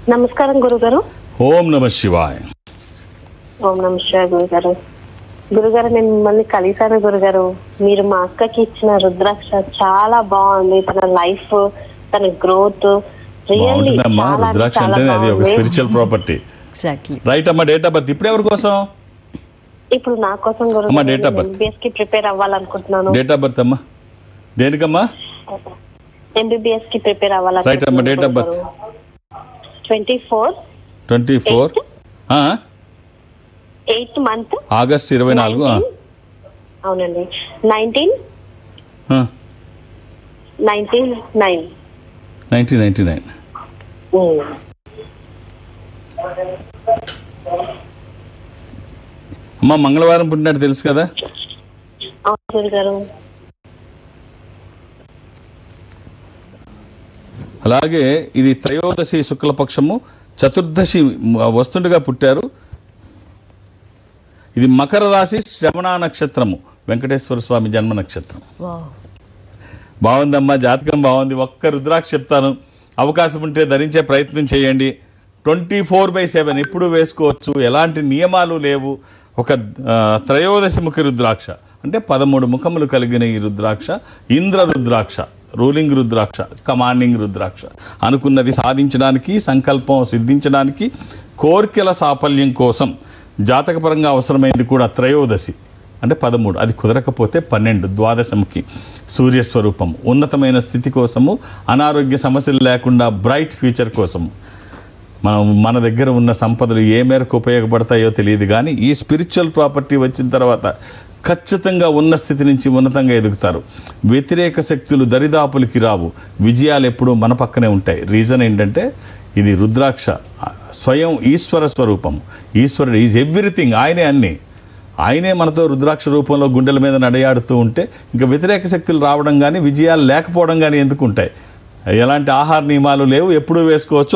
నమస్కారం గురుగారు. ఓం నమ శివాయ. ఓం నమ శివాయ గురుగారు. గురుగారు, నేను మిమ్మల్ని కలిసాను గురుగారు. మీరు మా అక్కకి ఇచ్చిన రుద్రాక్ష చాలా బాగుంది. తన లైఫ్, తన గ్రోత్ రియల్లీ చాలా రుద్రాక్ష అంటే అది ఒక స్పిరిచువల్ ప్రాపర్టీ. ఎగ్జాక్ట్లీ రైట్ అమ్మా. డేట్ ఆఫ్ బర్త్ ఇప్పుడు ఎవరి కోసం? ఇప్పుడు నా కోసం అమ్మా, గురుగారు. date of birth. ఎంబీబీఎస్ కి ప్రిపేర్ అవ్వాలనుకుంటున్నాను. డేట్ ఆఫ్ బర్త్ అమ్మా? దేనికమ్మా? ఎంబీబీఎస్ కి ప్రిపేర్ రైట్ అమ్మా. Date of birth 24 8th month August 24. అవునండి. 1999. అమ్మా, మంగళవారం పుట్టినట్టు తెలుసు కదా? అవును గురుగారు. అలాగే ఇది త్రయోదశి శుక్లపక్షము, చతుర్దశి వస్తుండగా పుట్టారు. ఇది మకర రాశి, శ్రవణ నక్షత్రము, వెంకటేశ్వర స్వామి జన్మ నక్షత్రం. బాగుందమ్మా, జాతకం బాగుంది. ఒక్క రుద్రాక్ష చెప్తాను, అవకాశం ఉంటే ధరించే ప్రయత్నం చేయండి. 24/7 ఎప్పుడు వేసుకోవచ్చు, ఎలాంటి నియమాలు లేవు. ఒక త్రయోదశి ముఖ రుద్రాక్ష అంటే 13 ముఖములు కలిగిన ఈ రుద్రాక్ష ఇంద్ర రుద్రాక్ష, రూలింగ్ రుద్రాక్ష, కమాండింగ్ రుద్రాక్ష. అనుకున్నది సాధించడానికి, సంకల్పం సిద్ధించడానికి, కోర్కెల సాఫల్యం కోసం జాతకపరంగా అవసరమైంది కూడా త్రయోదశి అంటే 13. అది కుదరకపోతే 12, ద్వాదశముఖి, సూర్యస్వరూపం, ఉన్నతమైన స్థితి కోసము, అనారోగ్య సమస్యలు లేకుండా బ్రైట్ ఫ్యూచర్ కోసము. మన దగ్గర ఉన్న సంపదలు ఏ మేరకు ఉపయోగపడతాయో తెలియదు, కానీ ఈ స్పిరిచువల్ ప్రాపర్టీ వచ్చిన తర్వాత ఖచ్చితంగా ఉన్న స్థితి నుంచి ఉన్నతంగా ఎదుగుతారు. వ్యతిరేక శక్తులు దరిదాపులకి రావు. విజయాలు ఎప్పుడూ మన పక్కనే ఉంటాయి. రీజన్ ఏంటంటే ఇది రుద్రాక్ష స్వయం ఈశ్వర స్వరూపం. ఈశ్వరుడు ఈజ్ ఎవ్రీథింగ్. ఆయనే అన్నీ. ఆయనే మనతో రుద్రాక్ష రూపంలో గుండెల మీద నడయాడుతూ ఉంటే ఇంకా వ్యతిరేక శక్తులు రావడం కానీ, విజయాలు లేకపోవడం కానీ ఎందుకు ఉంటాయి? ఎలాంటి ఆహార నియమాలు లేవు, ఎప్పుడూ వేసుకోవచ్చు.